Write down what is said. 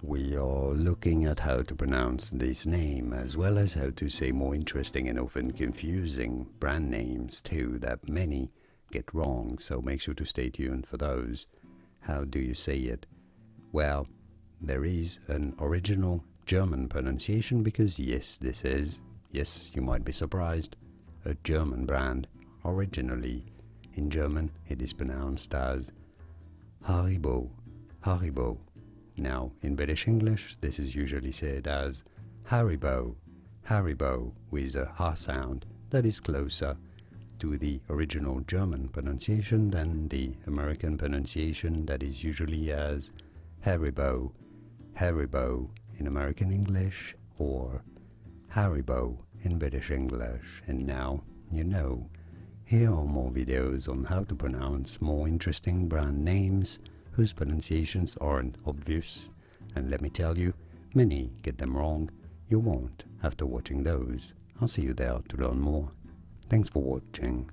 We are looking at how to pronounce this name, as well as how to say more interesting and often confusing brand names too that many get wrong, so make sure to stay tuned for those. How do you say it? Well, there is an original German pronunciation because yes, this is, yes, you might be surprised, a German brand. Originally, in German, it is pronounced as Haribo, Haribo. Now, in British English, this is usually said as Haribo, Haribo, with a ha sound that is closer to the original German pronunciation than the American pronunciation that is usually as Haribo, Haribo in American English, or Haribo in British English. And now you know. Here are more videos on how to pronounce more interesting brand names whose pronunciations aren't obvious, and let me tell you, many get them wrong. You won't after watching those. I'll see you there to learn more. Thanks for watching.